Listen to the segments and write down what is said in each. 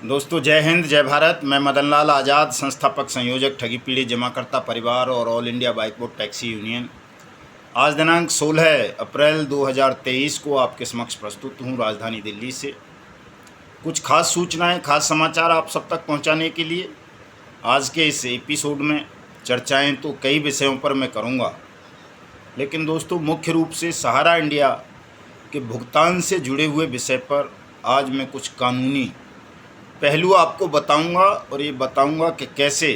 दोस्तों जय हिंद जय भारत। मैं मदन लाल आज़ाद, संस्थापक संयोजक ठगी पीड़ित जमाकर्ता परिवार और all India bike board taxi union. आज दिनांक 16 अप्रैल 2023 को आपके समक्ष प्रस्तुत हूँ राजधानी दिल्ली से। कुछ खास सूचनाएं, खास समाचार आप सब तक पहुंचाने के लिए आज के इस एपिसोड में चर्चाएं तो कई विषयों पर मैं करूंगा, लेकिन दोस्तों मुख्य रूप से सहारा इंडिया के भुगतान से जुड़े हुए विषय पर आज मैं कुछ कानूनी पहलू आपको बताऊंगा और ये बताऊंगा कि कैसे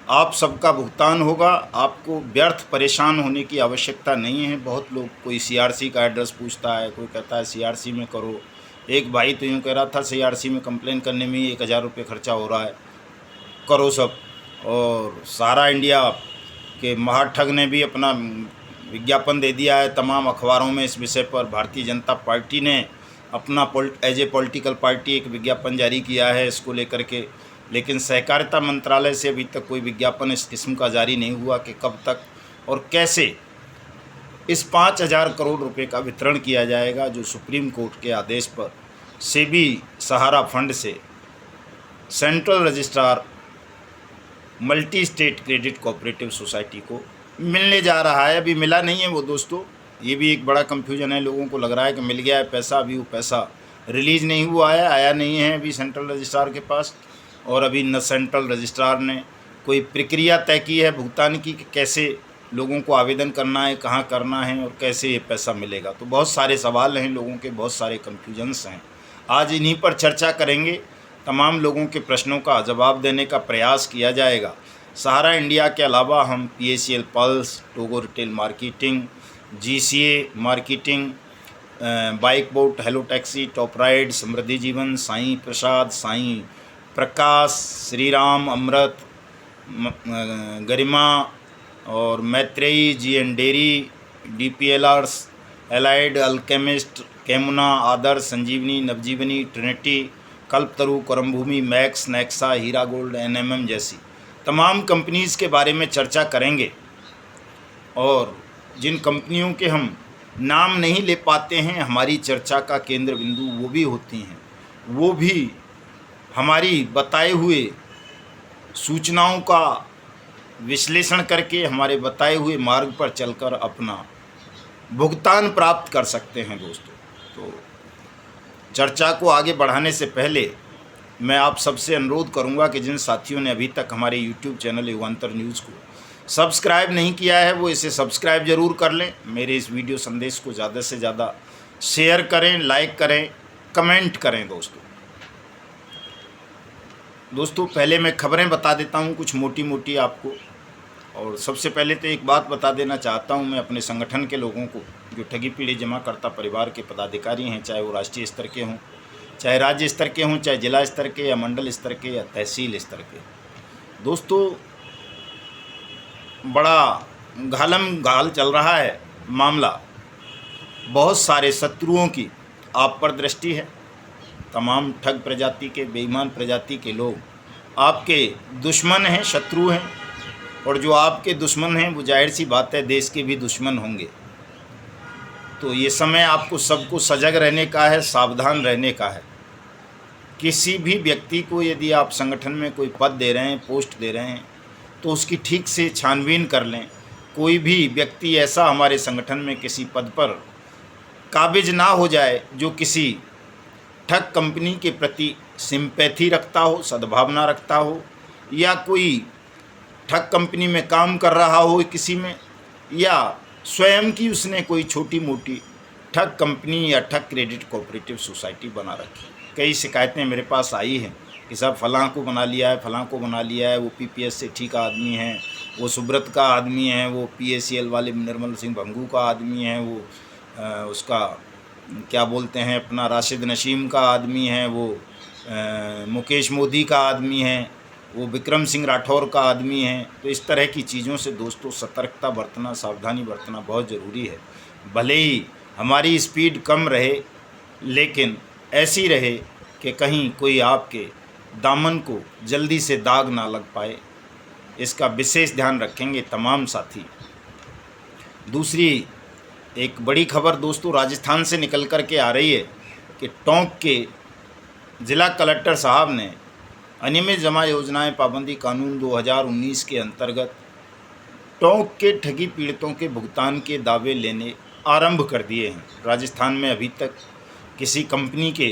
आप सबका भुगतान होगा। आपको व्यर्थ परेशान होने की आवश्यकता नहीं है। बहुत लोग, कोई सीआरसी का एड्रेस पूछता है, कोई कहता है सीआरसी में करो। एक भाई तो यूँ कह रहा था सीआरसी में कंप्लेन करने में ही 1000 रुपये खर्चा हो रहा है, करो सब। और सहारा इंडिया के महाठग ने भी अपना विज्ञापन दे दिया है तमाम अखबारों में इस विषय पर। भारतीय जनता पार्टी ने अपना एज ए पॉलिटिकल पार्टी एक विज्ञापन जारी किया है इसको लेकर के, लेकिन सहकारिता मंत्रालय से अभी तक कोई विज्ञापन इस किस्म का जारी नहीं हुआ कि कब तक और कैसे इस 5000 करोड़ रुपए का वितरण किया जाएगा, जो सुप्रीम कोर्ट के आदेश पर सेबी सहारा फंड से central registrar multi state credit cooperative society को मिलने जा रहा है। अभी मिला नहीं है वो दोस्तों, ये भी एक बड़ा कंफ्यूजन है। लोगों को लग रहा है कि मिल गया है पैसा, अभी वो पैसा रिलीज़ नहीं हुआ है, आया नहीं है अभी सेंट्रल रजिस्ट्रार के पास। और अभी न सेंट्रल रजिस्ट्रार ने कोई प्रक्रिया तय की है भुगतान की कि कैसे लोगों को आवेदन करना है, कहाँ करना है और कैसे ये पैसा मिलेगा। तो बहुत सारे सवाल हैं लोगों के, बहुत सारे कन्फ्यूजन्स हैं। आज इन्हीं पर चर्चा करेंगे। तमाम लोगों के प्रश्नों का जवाब देने का प्रयास किया जाएगा। सहारा इंडिया के अलावा हम PACL पल्स, टोगो retail marketing, GCA marketing, bike boat, hello taxi, top ride, Samriddhi Jeevan, Sai प्रसाद, साईं प्रकाश, श्री राम, अमृत, गरिमा और Maitreyi, GN dairy, DPLRs, allied, alchemist, कैमुना, Adarsh, Sanjivani, Navjivani, Trinity, Kalpataru, Karmabhoomi, Max, Nexa, Heera gold, NMM जैसी तमाम कंपनीज़ के बारे में चर्चा करेंगे। और जिन कंपनियों के हम नाम नहीं ले पाते हैं, हमारी चर्चा का केंद्र बिंदु वो भी होती हैं, वो भी हमारी बताए हुए सूचनाओं का विश्लेषण करके हमारे बताए हुए मार्ग पर चलकर अपना भुगतान प्राप्त कर सकते हैं दोस्तों। तो चर्चा को आगे बढ़ाने से पहले मैं आप सबसे अनुरोध करूंगा कि जिन साथियों ने अभी तक हमारे YouTube चैनल युगांतर न्यूज़ को सब्सक्राइब नहीं किया है वो इसे सब्सक्राइब ज़रूर कर लें। मेरे इस वीडियो संदेश को ज़्यादा से ज़्यादा शेयर करें, लाइक करें, कमेंट करें दोस्तों पहले मैं खबरें बता देता हूं कुछ मोटी मोटी आपको। और सबसे पहले तो एक बात बता देना चाहता हूं मैं अपने संगठन के लोगों को, जो ठगी पीड़ित जमाकर्ता परिवार के पदाधिकारी हैं, चाहे वो राष्ट्रीय स्तर के हों, चाहे राज्य स्तर के हों, चाहे जिला स्तर के या मंडल स्तर के या तहसील स्तर के। दोस्तों बड़ा घाल चल रहा है मामला। बहुत सारे शत्रुओं की आप पर दृष्टि है। तमाम ठग प्रजाति के, बेईमान प्रजाति के लोग आपके दुश्मन हैं, शत्रु हैं। और जो आपके दुश्मन हैं वो जाहिर सी बात है देश के भी दुश्मन होंगे। तो ये समय आपको सबको सजग रहने का है, सावधान रहने का है। किसी भी व्यक्ति को यदि आप संगठन में कोई पद दे रहे हैं, पोस्ट दे रहे हैं, तो उसकी ठीक से छानबीन कर लें। कोई भी व्यक्ति ऐसा हमारे संगठन में किसी पद पर काबिज ना हो जाए जो किसी ठग कंपनी के प्रति सिंपैथी रखता हो, सद्भावना रखता हो, या कोई ठग कंपनी में काम कर रहा हो किसी में, या स्वयं की उसने कोई छोटी मोटी ठग कंपनी या ठग क्रेडिट कोऑपरेटिव सोसाइटी बना रखी। कई शिकायतें मेरे पास आई हैं कि साहब फलां को बना लिया है, फलां को बना लिया है, वो PPS से ठीक आदमी है, वो सुब्रत का आदमी है, वो PACL वाले निर्मल सिंह भंगू का आदमी है, वो उसका क्या बोलते हैं अपना राशिद नशीम का आदमी है, वो मुकेश मोदी का आदमी है, वो विक्रम सिंह राठौर का आदमी है। तो इस तरह की चीज़ों से दोस्तों सतर्कता बरतना, सावधानी बरतना बहुत ज़रूरी है। भले ही हमारी स्पीड कम रहे, लेकिन ऐसी रहे कि कहीं कोई आपके दामन को जल्दी से दाग ना लग पाए, इसका विशेष ध्यान रखेंगे तमाम साथी। दूसरी एक बड़ी खबर दोस्तों राजस्थान से निकल कर के आ रही है कि टोंक के जिला कलेक्टर साहब ने अनियमित जमा योजनाएं पाबंदी कानून 2019 के अंतर्गत टोंक के ठगी पीड़ितों के भुगतान के दावे लेने आरंभ कर दिए हैं। राजस्थान में अभी तक किसी कंपनी के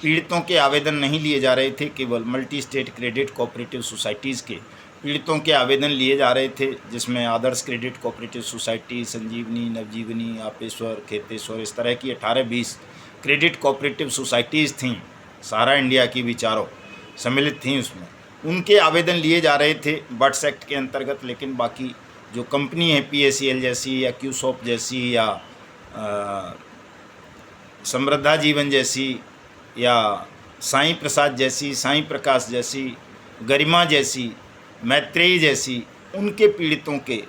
पीड़ितों के आवेदन नहीं लिए जा रहे थे, केवल multi state credit cooperative societies के पीड़ितों के आवेदन लिए जा रहे थे, जिसमें आदर्श क्रेडिट कोऑपरेटिव सोसाइटी, संजीवनी, नवजीवनी, आपेश्वर, खेतेश्वर, इस तरह की 18-20 क्रेडिट कोऑपरेटिव सोसाइटीज़ थीं। सारा इंडिया की भी चारों सम्मिलित थीं उसमें। उनके आवेदन लिए जा रहे थे बट्स एक्ट के अंतर्गत, लेकिन बाकी जो कंपनी है PACL जैसी या क्यूसॉप जैसी या समृद्धा जीवन जैसी या साईं प्रसाद जैसी, साईं प्रकाश जैसी, गरिमा जैसी, मैत्रेयी जैसी, उनके पीड़ितों के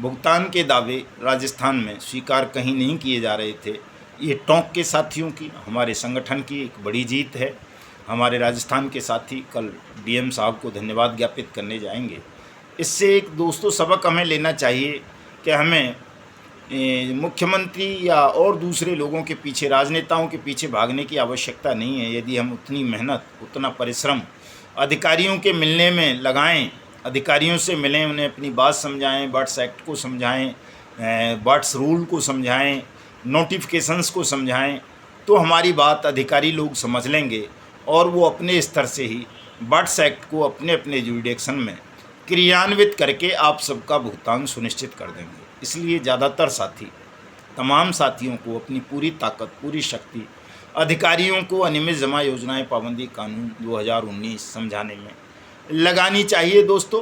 भुगतान के दावे राजस्थान में स्वीकार कहीं नहीं किए जा रहे थे। ये टोंक के साथियों की, हमारे संगठन की एक बड़ी जीत है। हमारे राजस्थान के साथी कल DM साहब को धन्यवाद ज्ञापित करने जाएंगे। इससे एक दोस्तों सबक हमें लेना चाहिए कि हमें मुख्यमंत्री या और दूसरे लोगों के पीछे, राजनेताओं के पीछे भागने की आवश्यकता नहीं है। यदि हम उतनी मेहनत, उतना परिश्रम अधिकारियों के मिलने में लगाएं, अधिकारियों से मिलें, उन्हें अपनी बात समझाएं, बट्स एक्ट को समझाएं, बट्स रूल को समझाएं, नोटिफिकेशंस को समझाएं, तो हमारी बात अधिकारी लोग समझ लेंगे और वो अपने स्तर से ही बट्स एक्ट को अपने अपने जुरिडिक्शन में क्रियान्वित करके आप सबका भुगतान सुनिश्चित कर देंगे। इसलिए ज़्यादातर साथी, तमाम साथियों को अपनी पूरी ताकत, पूरी शक्ति अधिकारियों को अनियमित जमा योजनाएं पाबंदी कानून 2019 समझाने में लगानी चाहिए। दोस्तों,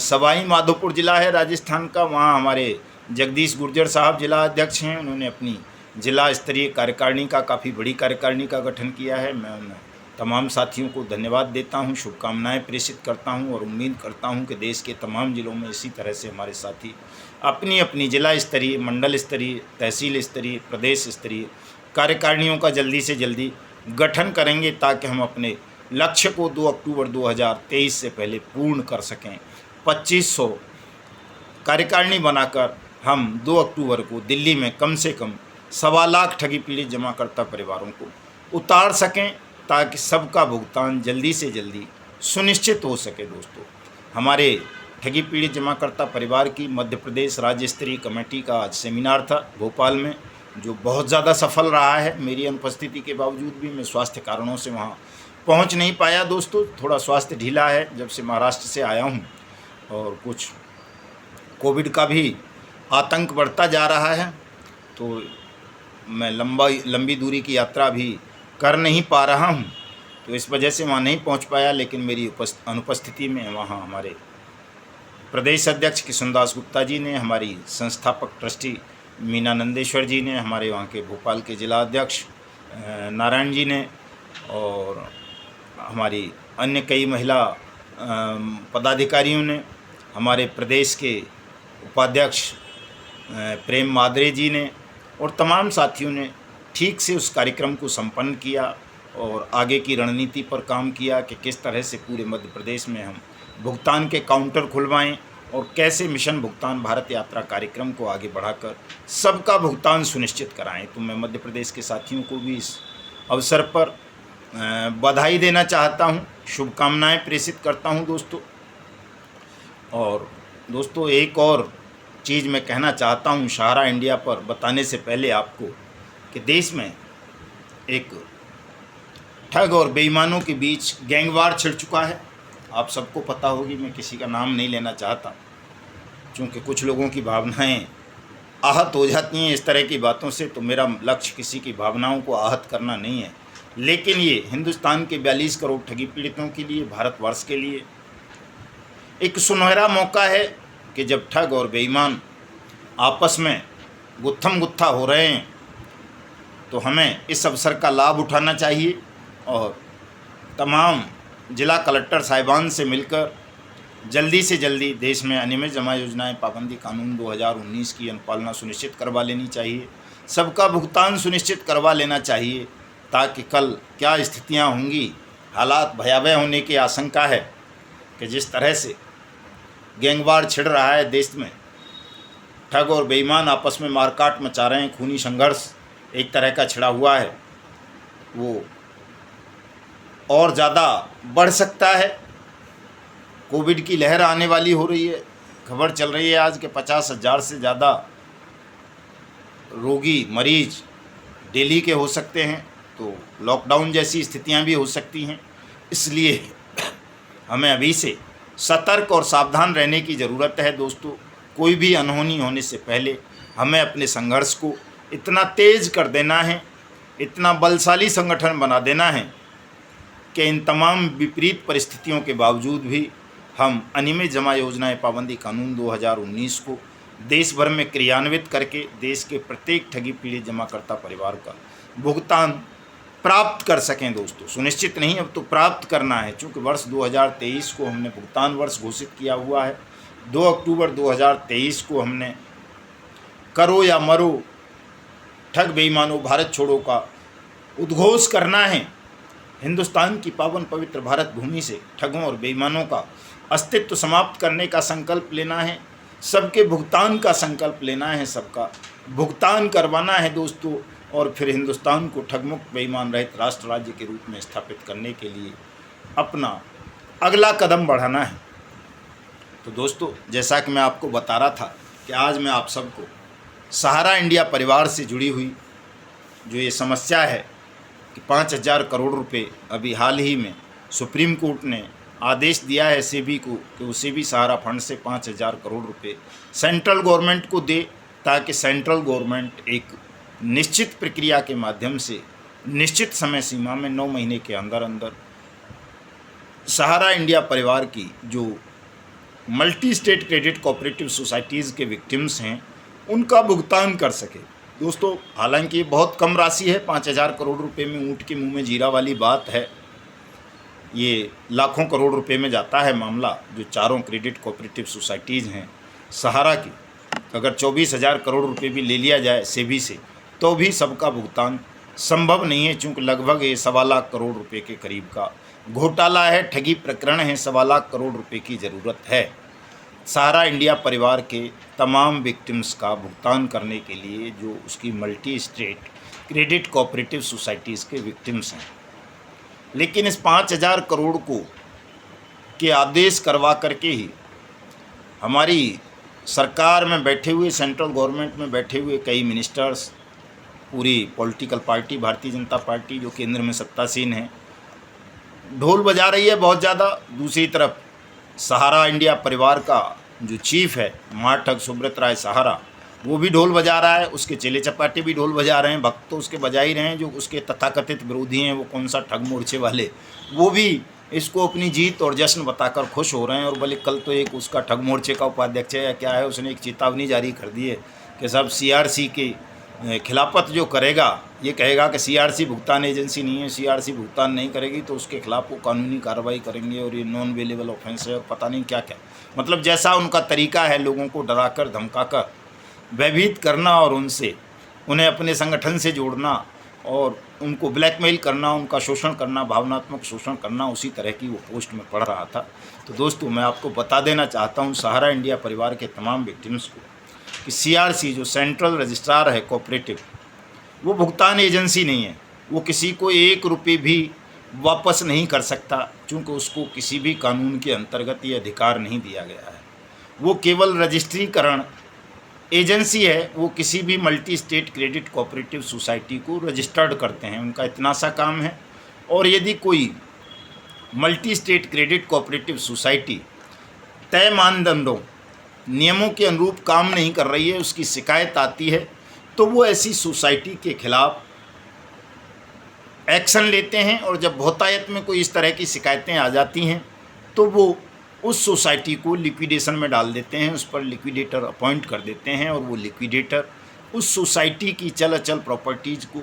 सवाई माधोपुर ज़िला है राजस्थान का, वहाँ हमारे जगदीश गुर्जर साहब जिला अध्यक्ष हैं। उन्होंने अपनी जिला स्तरीय कार्यकारिणी का, काफ़ी बड़ी कार्यकारिणी का गठन किया है। मैं उन तमाम साथियों को धन्यवाद देता हूं, शुभकामनाएं प्रेषित करता हूं और उम्मीद करता हूं कि देश के तमाम ज़िलों में इसी तरह से हमारे साथी अपनी अपनी जिला स्तरीय, मंडल स्तरीय, तहसील स्तरीय, प्रदेश स्तरीय कार्यकारिणियों का जल्दी से जल्दी गठन करेंगे, ताकि हम अपने लक्ष्य को 2 अक्टूबर 2023 से पहले पूर्ण कर सकें। 2500 कार्यकारिणी बनाकर हम 2 अक्टूबर को दिल्ली में कम से कम 1.25 लाख ठगी पीड़ित जमाकर्ता परिवारों को उतार सकें, ताकि सबका भुगतान जल्दी से जल्दी सुनिश्चित हो सके। दोस्तों, हमारे ठगी पीड़ित जमाकर्ता परिवार की मध्य प्रदेश राज्य स्तरीय कमेटी का आज सेमिनार था भोपाल में, जो बहुत ज़्यादा सफल रहा है। मेरी अनुपस्थिति के बावजूद भी मैं स्वास्थ्य कारणों से वहाँ पहुँच नहीं पाया। दोस्तों, थोड़ा स्वास्थ्य ढीला है जब से महाराष्ट्र से आया हूँ, और कुछ कोविड का भी आतंक बढ़ता जा रहा है, तो मैं लंबी दूरी की यात्रा भी कर नहीं पा रहा हूं, तो इस वजह से वहाँ नहीं पहुंच पाया। लेकिन मेरी अनुपस्थिति में वहाँ हमारे प्रदेश अध्यक्ष किशनदास गुप्ता जी ने, हमारी संस्थापक ट्रस्टी मीना नंदेश्वर जी ने, हमारे वहाँ के भोपाल के जिला अध्यक्ष नारायण जी ने, और हमारी अन्य कई महिला पदाधिकारियों ने, हमारे प्रदेश के उपाध्यक्ष प्रेम मादरे जी ने और तमाम साथियों ने ठीक से उस कार्यक्रम को संपन्न किया और आगे की रणनीति पर काम किया कि किस तरह से पूरे मध्य प्रदेश में हम भुगतान के काउंटर खुलवाएं और कैसे मिशन भुगतान भारत यात्रा कार्यक्रम को आगे बढ़ाकर सबका भुगतान सुनिश्चित कराएं। तो मैं मध्य प्रदेश के साथियों को भी इस अवसर पर बधाई देना चाहता हूं, शुभकामनाएं प्रेषित करता हूं दोस्तों। और दोस्तों, एक और चीज़ मैं कहना चाहता हूं सहारा इंडिया पर बताने से पहले आपको, कि देश में एक ठग और बेईमानों के बीच गैंगवार छिड़ चुका है। आप सबको पता होगी, मैं किसी का नाम नहीं लेना चाहता, क्योंकि कुछ लोगों की भावनाएं आहत हो जाती हैं इस तरह की बातों से। तो मेरा लक्ष्य किसी की भावनाओं को आहत करना नहीं है, लेकिन ये हिंदुस्तान के 42 करोड़ ठगी पीड़ितों के लिए, भारतवर्ष के लिए एक सुनहरा मौका है कि जब ठग और बेईमान आपस में गुत्थम गुत्था हो रहे हैं, तो हमें इस अवसर का लाभ उठाना चाहिए और तमाम जिला कलेक्टर साहिबान से मिलकर जल्दी से जल्दी देश में अनियमित जमा योजनाएं पाबंदी कानून 2019 की अनुपालना सुनिश्चित करवा लेनी चाहिए, सबका भुगतान सुनिश्चित करवा लेना चाहिए, ताकि कल क्या स्थितियां होंगी, हालात भयावह होने की आशंका है कि जिस तरह से गैंगवार छिड़ रहा है देश में, ठग और बेईमान आपस में मारकाट मचा रहे हैं, खूनी संघर्ष एक तरह का छिड़ा हुआ है, वो और ज़्यादा बढ़ सकता है। कोविड की लहर आने वाली हो रही है। खबर चल रही है आज के 50,000 से ज़्यादा रोगी मरीज डेली के हो सकते हैं, तो लॉकडाउन जैसी स्थितियां भी हो सकती हैं। इसलिए हमें अभी से सतर्क और सावधान रहने की ज़रूरत है दोस्तों। कोई भी अनहोनी होने से पहले हमें अपने संघर्ष को इतना तेज़ कर देना है, इतना बलशाली संगठन बना देना है कि इन तमाम विपरीत परिस्थितियों के बावजूद भी हम अनियमित जमा योजनाएं पाबंदी कानून 2019 को देश भर में क्रियान्वित करके देश के प्रत्येक ठगी पीड़ित जमाकर्ता परिवार का भुगतान प्राप्त कर सकें दोस्तों। सुनिश्चित नहीं, अब तो प्राप्त करना है, चूँकि वर्ष 2023 को हमने भुगतान वर्ष घोषित किया हुआ है। 2 अक्टूबर 2023 को हमने करो या मरो ठग बेईमानों भारत छोड़ो का उद्घोष करना है। हिंदुस्तान की पावन पवित्र भारत भूमि से ठगों और बेईमानों का अस्तित्व समाप्त करने का संकल्प लेना है। सबके भुगतान का संकल्प लेना है, सबका भुगतान करवाना है दोस्तों, और फिर हिंदुस्तान को ठगमुक्त बेईमान रहित राष्ट्र राज्य के रूप में स्थापित करने के लिए अपना अगला कदम बढ़ाना है। तो दोस्तों, जैसा कि मैं आपको बता रहा था कि आज मैं आप सबको सहारा इंडिया परिवार से जुड़ी हुई जो ये समस्या है कि 5,000 करोड़ रुपए अभी हाल ही में सुप्रीम कोर्ट ने आदेश दिया है सेबी को कि वो सेबी सहारा फंड से 5,000 करोड़ रुपए सेंट्रल गवर्नमेंट को दे, ताकि सेंट्रल गवर्नमेंट एक निश्चित प्रक्रिया के माध्यम से निश्चित समय सीमा में 9 महीने के अंदर अंदर सहारा इंडिया परिवार की जो multi state credit cooperative societies के विक्टिम्स हैं उनका भुगतान कर सके। दोस्तों, हालांकि ये बहुत कम राशि है, 5,000 करोड़ रुपए में ऊँट के मुंह में जीरा वाली बात है। ये लाखों करोड़ रुपए में जाता है मामला। जो चारों क्रेडिट कोऑपरेटिव सोसाइटीज़ हैं सहारा की, अगर 24,000 करोड़ रुपए भी ले लिया जाए सेबी से तो भी सबका भुगतान संभव नहीं है, चूँकि लगभग ये 1.25 लाख करोड़ रुपए के करीब का घोटाला है, ठगी प्रकरण है। 1.25 लाख करोड़ रुपए की ज़रूरत है सहारा इंडिया परिवार के तमाम विक्टिम्स का भुगतान करने के लिए, जो उसकी multi state credit cooperative societies के विक्टिम्स हैं। लेकिन इस 5,000 करोड़ को के आदेश करवा करके ही हमारी सरकार में बैठे हुए, सेंट्रल गवर्नमेंट में बैठे हुए कई मिनिस्टर्स, पूरी political party Bharatiya Janata party जो केंद्र में सत्तासीन है, ढोल बजा रही है बहुत ज़्यादा। दूसरी तरफ सहारा इंडिया परिवार का जो चीफ है महाठग सुब्रत राय सहारा, वो भी ढोल बजा रहा है, उसके चेले चपाटे भी ढोल बजा रहे हैं, भक्त तो उसके बजा ही रहे हैं। जो उसके तथाकथित विरोधी हैं, वो कौन सा ठग मोर्चे वाले, वो भी इसको अपनी जीत और जश्न बताकर खुश हो रहे हैं। और बल्कि कल तो एक उसका ठग मोर्चे का उपाध्यक्ष है या क्या है, उसने एक चेतावनी जारी कर दी है कि सब CRC के खिलाफत जो करेगा, ये कहेगा कि CRC भुगतान एजेंसी नहीं है, CRC भुगतान नहीं करेगी तो उसके खिलाफ वो कानूनी कार्रवाई करेंगे और ये नॉन अवेलेबल ऑफेंस है और पता नहीं क्या क्या। मतलब जैसा उनका तरीका है लोगों को डराकर धमकाकर भयभीत करना और उन्हें अपने संगठन से जोड़ना और उनको ब्लैकमेल करना, उनका शोषण करना, भावनात्मक शोषण करना, उसी तरह की वो पोस्ट में पढ़ रहा था। तो दोस्तों, मैं आपको बता देना चाहता हूँ सहारा इंडिया परिवार के तमाम विक्टिम्स को कि CRC जो सेंट्रल रजिस्ट्रार है कोऑपरेटिव, वो भुगतान एजेंसी नहीं है। वो किसी को 1 रुपये भी वापस नहीं कर सकता, चूँकि उसको किसी भी कानून के अंतर्गत ये अधिकार नहीं दिया गया है। वो केवल रजिस्ट्रीकरण एजेंसी है। वो किसी भी multi state credit cooperative society को रजिस्टर्ड करते हैं, उनका इतना सा काम है। और यदि कोई multi state credit cooperative society तय मानदंडों नियमों के अनुरूप काम नहीं कर रही है, उसकी शिकायत आती है, तो वो ऐसी सोसाइटी के खिलाफ एक्शन लेते हैं। और जब बहुतायत में कोई इस तरह की शिकायतें आ जाती हैं तो वो उस सोसाइटी को लिक्विडेशन में डाल देते हैं, उस पर लिक्विडेटर अपॉइंट कर देते हैं और वो लिक्विडेटर उस सोसाइटी की चल अचल प्रॉपर्टीज़ को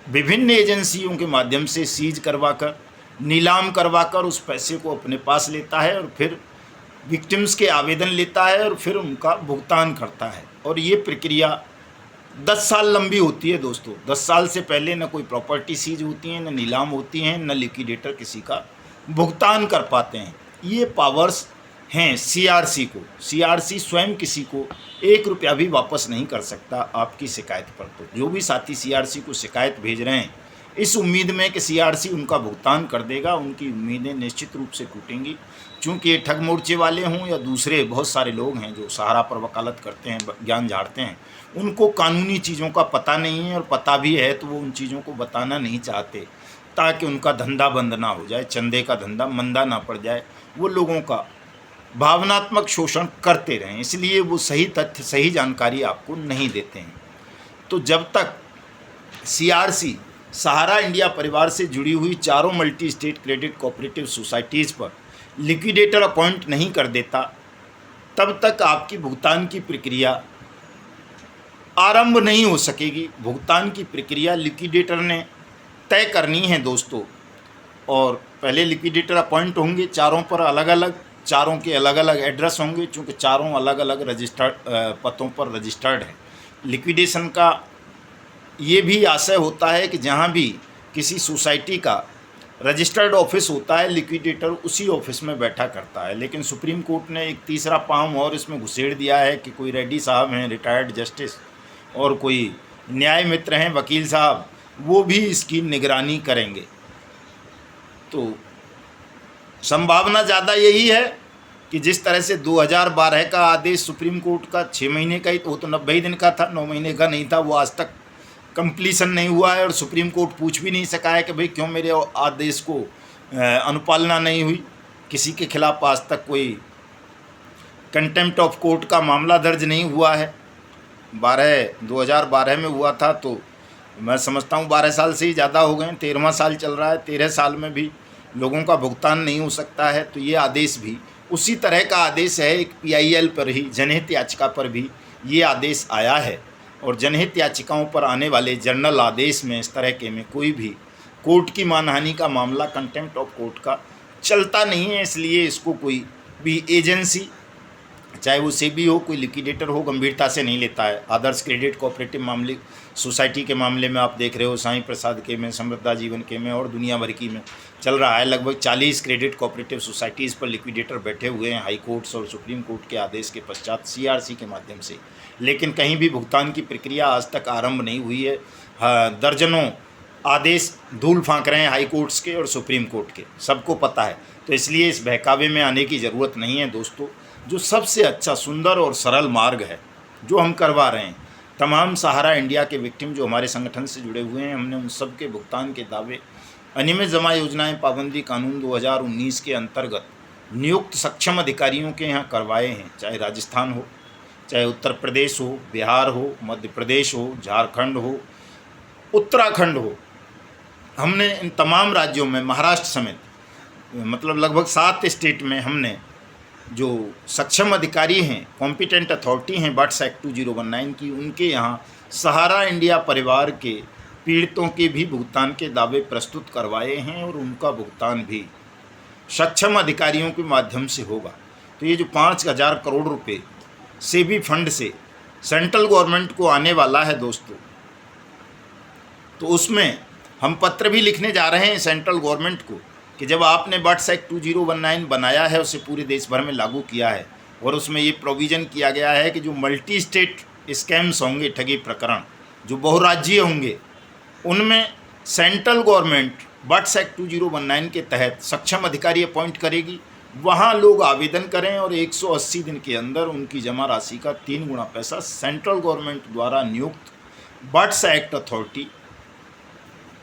विभिन्न एजेंसियों के माध्यम से सीज करवाकर, नीलाम करवाकर उस पैसे को अपने पास लेता है और फिर विक्टिम्स के आवेदन लेता है और फिर उनका भुगतान करता है। और ये प्रक्रिया 10 साल लंबी होती है दोस्तों। 10 साल से पहले न कोई प्रॉपर्टी सीज होती है, न नीलाम होती हैं, न लिक्विडेटर किसी का भुगतान कर पाते हैं। ये पावर्स हैं CRC को। CRC स्वयं किसी को 1 रुपया भी वापस नहीं कर सकता आपकी शिकायत पर। तो जो भी साथी CRC को शिकायत भेज रहे हैं इस उम्मीद में कि सीआरसी उनका भुगतान कर देगा। उनकी उम्मीदें निश्चित रूप से टूटेंगी, चूँकि ये ठग मोर्चे वाले हों या दूसरे बहुत सारे लोग हैं जो सहारा पर वकालत करते हैं, ज्ञान झाड़ते हैं, उनको कानूनी चीज़ों का पता नहीं है, और पता भी है तो वो उन चीज़ों को बताना नहीं चाहते ताकि उनका धंधा बंद ना हो जाए, चंदे का धंधा मंदा ना पड़ जाए, वो लोगों का भावनात्मक शोषण करते रहें। इसलिए वो सही तथ्य, सही जानकारी आपको नहीं देते हैं। तो जब तक सीआरसी सहारा इंडिया परिवार से जुड़ी हुई चारों multi state credit cooperative societies पर लिक्विडेटर अपॉइंट नहीं कर देता, तब तक आपकी भुगतान की प्रक्रिया आरंभ नहीं हो सकेगी। भुगतान की प्रक्रिया लिक्विडेटर ने तय करनी है दोस्तों, और पहले लिक्विडेटर अपॉइंट होंगे चारों पर अलग अलग, चारों के अलग अलग एड्रेस होंगे, चूँकि चारों अलग अलग रजिस्टर्ड पतों पर रजिस्टर्ड है। लिक्विडेशन का ये भी आशय होता है कि जहाँ भी किसी सोसाइटी का रजिस्टर्ड ऑफिस होता है, लिक्विडेटर उसी ऑफिस में बैठा करता है। लेकिन सुप्रीम कोर्ट ने एक तीसरा पाँव और इसमें घुसेड़ दिया है कि कोई रेड्डी साहब हैं, रिटायर्ड जस्टिस, और कोई न्याय मित्र हैं, वकील साहब, वो भी इसकी निगरानी करेंगे। तो संभावना ज़्यादा यही है कि जिस तरह से 2012 का आदेश सुप्रीम कोर्ट का 6 महीने का ही, वो तो 90 दिन का था, 9 महीने का नहीं था, वो आज तक कंप्लीसन नहीं हुआ है, और सुप्रीम कोर्ट पूछ भी नहीं सका है कि भाई क्यों मेरे आदेश को अनुपालना नहीं हुई। किसी के खिलाफ आज तक कोई कंटेम्प्ट ऑफ कोर्ट का मामला दर्ज नहीं हुआ है। 2012 में हुआ था, तो मैं समझता हूँ 12 साल से ही ज़्यादा हो गए, 13वां साल चल रहा है। 13 साल में भी लोगों का भुगतान नहीं हो सकता है। तो ये आदेश भी उसी तरह का आदेश है। एक PIL पर ही, जनहित याचिका पर भी ये आदेश आया है, और जनहित याचिकाओं पर आने वाले जर्नल आदेश में इस तरह के में कोई भी कोर्ट की मानहानि का मामला, कंटेम्प्ट ऑफ कोर्ट का चलता नहीं है। इसलिए इसको कोई भी एजेंसी, चाहे वो सेबी हो, कोई लिक्विडेटर हो, गंभीरता से नहीं लेता है। आदर्श क्रेडिट कोऑपरेटिव मामले सोसाइटी के मामले में आप देख रहे हो, साईं प्रसाद के में, समृद्धा जीवन के में, और दुनिया भर की में चल रहा है। लगभग 40 क्रेडिट कोऑपरेटिव सोसाइटीज़ पर लिक्विडेटर बैठे हुए हैं, हाई कोर्ट्स और सुप्रीम कोर्ट के आदेश के पश्चात सीआरसी के माध्यम से। लेकिन कहीं भी भुगतान की प्रक्रिया आज तक आरंभ नहीं हुई है। दर्जनों आदेश धूल फांक रहे हैं हाई कोर्ट्स के और सुप्रीम कोर्ट के, सबको पता है। तो इसलिए इस बहकावे में आने की ज़रूरत नहीं है दोस्तों। जो सबसे अच्छा, सुंदर और सरल मार्ग है जो हम करवा रहे हैं, तमाम सहारा इंडिया के विक्टिम जो हमारे संगठन से जुड़े हुए हैं, हमने उन सब के भुगतान के दावे अनियमित जमा योजनाएं पाबंदी कानून 2019 के अंतर्गत नियुक्त सक्षम अधिकारियों के यहाँ करवाए हैं। चाहे राजस्थान हो, चाहे उत्तर प्रदेश हो, बिहार हो, मध्य प्रदेश हो, झारखंड हो, उत्तराखंड हो, हमने इन तमाम राज्यों में, महाराष्ट्र समेत, मतलब लगभग 7 स्टेट में हमने जो सक्षम अधिकारी हैं, कॉम्पिटेंट अथॉरिटी हैं बट्स एक्ट 2019 की, उनके यहाँ सहारा इंडिया परिवार के पीड़ितों के भी भुगतान के दावे प्रस्तुत करवाए हैं, और उनका भुगतान भी सक्षम अधिकारियों के माध्यम से होगा। तो ये जो 5,000 करोड़ रुपए सेबी फंड से सेंट्रल गवर्नमेंट को आने वाला है दोस्तों, तो उसमें हम पत्र भी लिखने जा रहे हैं सेंट्रल गवर्नमेंट को कि जब आपने बट्स एक्ट 2019 बनाया है, उसे पूरे देश भर में लागू किया है, और उसमें ये प्रोविज़न किया गया है कि जो मल्टी स्टेट स्कैम्स होंगे, ठगी प्रकरण जो बहुराज्यीय होंगे, उनमें सेंट्रल गवर्नमेंट बट्स एक्ट 2019 के तहत सक्षम अधिकारी अपॉइंट करेगी। वहाँ लोग आवेदन करें, और 180 दिन के अंदर उनकी जमा राशि का 3 गुना पैसा सेंट्रल गवर्नमेंट द्वारा नियुक्त बट्स एक्ट अथॉरिटी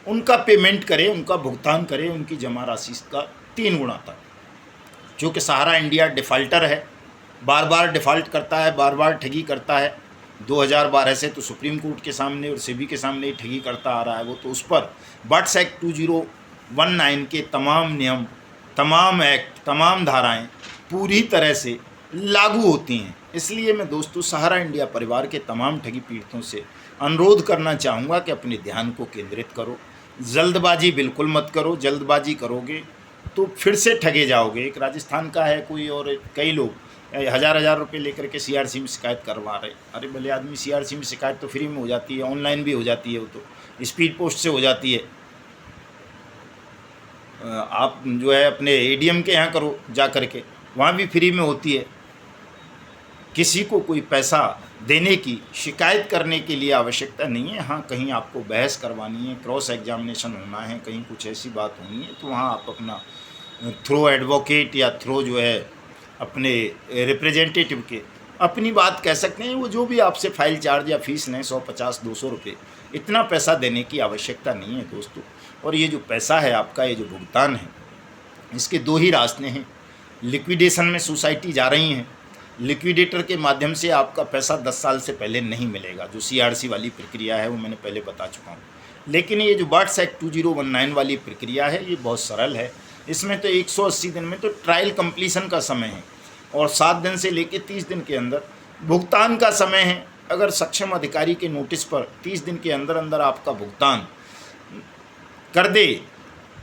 उनका पेमेंट करे, उनका भुगतान करे, उनकी जमा राशि का 3 गुना तक। चूँकि सहारा इंडिया डिफ़ाल्टर है, बार बार डिफ़ॉल्ट करता है, बार बार ठगी करता है। 2012 से तो सुप्रीम कोर्ट के सामने और सेबी के सामने ही ठगी करता आ रहा है वो, तो उस पर बट्स एक्ट 2019 के तमाम नियम, तमाम एक्ट, तमाम धाराएं पूरी तरह से लागू होती हैं। इसलिए मैं दोस्तों सहारा इंडिया परिवार के तमाम ठगी पीड़ितों से अनुरोध करना चाहूँगा कि अपने ध्यान को केंद्रित करो, जल्दबाजी बिल्कुल मत करो। जल्दबाजी करोगे तो फिर से ठगे जाओगे। एक राजस्थान का है कोई, और कई लोग हज़ार रुपये लेकर के सीआरसी में शिकायत करवा रहे। अरे भले आदमी, सीआरसी में शिकायत तो फ्री में हो जाती है, ऑनलाइन भी हो जाती है, वो तो स्पीड पोस्ट से हो जाती है। आप जो है अपने एडीएम के यहाँ करो जा कर के, वहाँ भी फ्री में होती है। किसी को कोई पैसा देने की शिकायत करने के लिए आवश्यकता नहीं है। हाँ, कहीं आपको बहस करवानी है, क्रॉस एग्जामिनेशन होना है, कहीं कुछ ऐसी बात होनी है, तो वहाँ आप अपना थ्रो एडवोकेट या थ्रो जो है अपने रिप्रेजेंटेटिव के अपनी बात कह सकते हैं। वो जो भी आपसे फाइल चार्ज या फीस लें, 150-200 रुपये, इतना पैसा देने की आवश्यकता नहीं है दोस्तों। और ये जो पैसा है आपका, ये जो भुगतान है, इसके दो ही रास्ते हैं। लिक्विडेशन में सोसाइटी जा रही हैं, लिक्विडेटर के माध्यम से आपका पैसा 10 साल से पहले नहीं मिलेगा। जो CRC वाली प्रक्रिया है वो मैंने पहले बता चुका हूँ। लेकिन ये जो बार्ट्स एक्ट 2019 वाली प्रक्रिया है, ये बहुत सरल है। इसमें तो 180 दिन में तो ट्रायल कंप्लीशन का समय है और 7 दिन से लेकर 30 दिन के अंदर भुगतान का समय है। अगर सक्षम अधिकारी के नोटिस पर 30 दिन के अंदर अंदर आपका भुगतान कर दे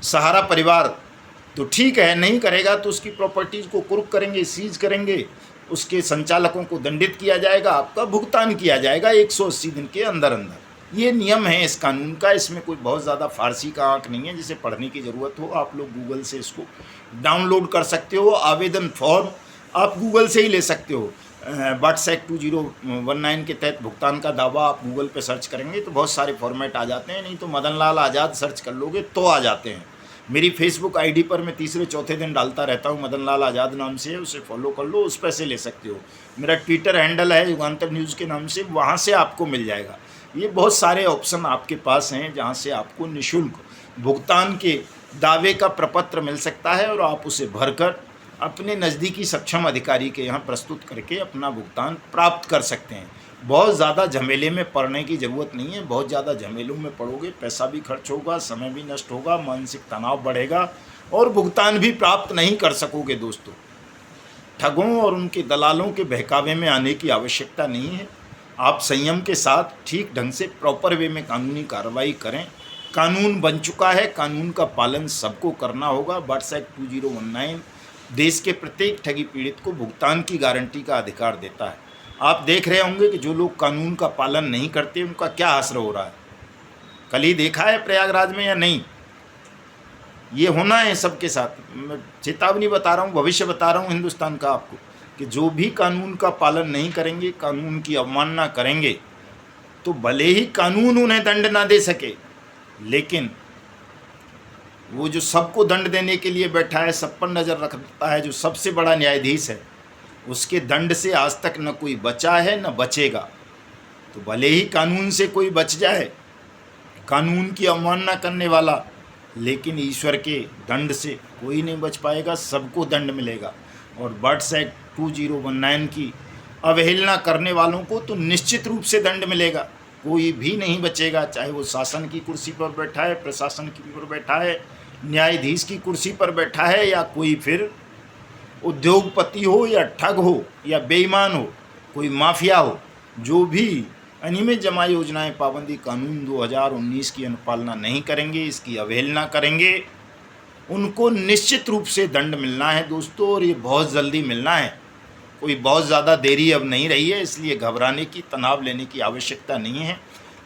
सहारा परिवार तो ठीक है, नहीं करेगा तो उसकी प्रॉपर्टीज़ को कुर्क करेंगे, सीज करेंगे, उसके संचालकों को दंडित किया जाएगा, आपका भुगतान किया जाएगा 180 दिन के अंदर अंदर। ये नियम है इस कानून का। इसमें कोई बहुत ज़्यादा फारसी का आंक नहीं है जिसे पढ़ने की ज़रूरत हो। आप लोग गूगल से इसको डाउनलोड कर सकते हो। आवेदन फॉर्म आप गूगल से ही ले सकते हो। बार्ट्स एक्ट 2019 के तहत भुगतान का दावा आप गूगल पे सर्च करेंगे तो बहुत सारे फॉर्मेट आ जाते हैं, नहीं तो मदन लाल आज़ाद सर्च कर लोगे तो आ जाते हैं। मेरी फेसबुक आईडी पर मैं तीसरे चौथे दिन डालता रहता हूँ, मदन लाल आज़ाद नाम से है, उसे फॉलो कर लो, उस पैसे ले सकते हो। मेरा ट्विटर हैंडल है युगांतर न्यूज़ के नाम से, वहाँ से आपको मिल जाएगा। ये बहुत सारे ऑप्शन आपके पास हैं जहाँ से आपको निःशुल्क भुगतान के दावे का प्रपत्र मिल सकता है और आप उसे भरकर अपने नज़दीकी सक्षम अधिकारी के यहाँ प्रस्तुत करके अपना भुगतान प्राप्त कर सकते हैं। बहुत ज़्यादा झमेले में पड़ने की ज़रूरत नहीं है। बहुत ज़्यादा झमेलों में पड़ोगे, पैसा भी खर्च होगा, समय भी नष्ट होगा, मानसिक तनाव बढ़ेगा और भुगतान भी प्राप्त नहीं कर सकोगे दोस्तों। ठगों और उनके दलालों के बहकावे में आने की आवश्यकता नहीं है। आप संयम के साथ ठीक ढंग से प्रॉपर वे में कानूनी कार्रवाई करें। कानून बन चुका है, कानून का पालन सबको करना होगा। बार्ट्स एक्ट 2019 देश के प्रत्येक ठगी पीड़ित को भुगतान की गारंटी का अधिकार देता है। आप देख रहे होंगे कि जो लोग कानून का पालन नहीं करते उनका क्या असर हो रहा है। कल ही देखा है प्रयागराज में या नहीं, ये होना है सबके साथ। मैं चेतावनी बता रहा हूँ, भविष्य बता रहा हूँ हिंदुस्तान का आपको, कि जो भी कानून का पालन नहीं करेंगे, कानून की अवमानना करेंगे, तो भले ही कानून उन्हें दंड ना दे सके, लेकिन वो जो सबको दंड देने के लिए बैठा है, सब पर नज़र रखता है, जो सबसे बड़ा न्यायाधीश है, उसके दंड से आज तक न कोई बचा है न बचेगा। तो भले ही कानून से कोई बच जाए, कानून की अवमानना करने वाला, लेकिन ईश्वर के दंड से कोई नहीं बच पाएगा, सबको दंड मिलेगा। और बार्ट्स एक्ट 2019 की अवहेलना करने वालों को तो निश्चित रूप से दंड मिलेगा, कोई भी नहीं बचेगा। चाहे वो शासन की कुर्सी पर बैठा है, प्रशासन की पर बैठा है, न्यायाधीश की कुर्सी पर बैठा है, या कोई फिर उद्योगपति हो या ठग हो या बेईमान हो, कोई माफिया हो, जो भी अनियमित जमा योजनाएं पाबंदी कानून 2019 की अनुपालना नहीं करेंगे, इसकी अवहेलना करेंगे, उनको निश्चित रूप से दंड मिलना है दोस्तों। और ये बहुत जल्दी मिलना है, कोई बहुत ज़्यादा देरी अब नहीं रही है, इसलिए घबराने की, तनाव लेने की आवश्यकता नहीं है।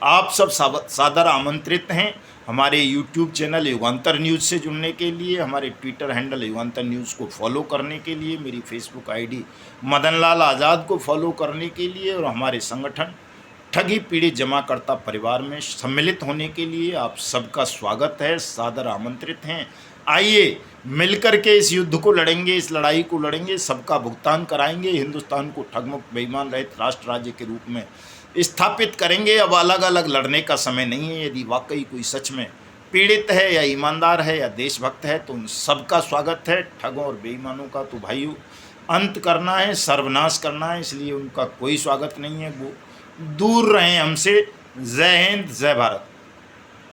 आप सब सादर आमंत्रित हैं हमारे YouTube चैनल युगांतर न्यूज़ से जुड़ने के लिए, हमारे ट्विटर हैंडल युगांतर न्यूज़ को फॉलो करने के लिए, मेरी फेसबुक आईडी मदन लाल आज़ाद को फॉलो करने के लिए, और हमारे संगठन ठगी पीड़ित जमाकर्ता परिवार में सम्मिलित होने के लिए आप सबका स्वागत है, सादर आमंत्रित हैं। आइए मिलकर के इस युद्ध को लड़ेंगे, इस लड़ाई को लड़ेंगे, सबका भुगतान कराएंगे, हिंदुस्तान को ठगमुक्त बेईमान रहित राष्ट्र राज्य के रूप में स्थापित करेंगे। अब अलग अलग लड़ने का समय नहीं है। यदि वाकई कोई सच में पीड़ित है या ईमानदार है या देशभक्त है तो उन सबका स्वागत है। ठगों और बेईमानों का तो भाइयों अंत करना है, सर्वनाश करना है, इसलिए उनका कोई स्वागत नहीं है। वो दूर रहें हमसे। जय हिंद, जय भारत।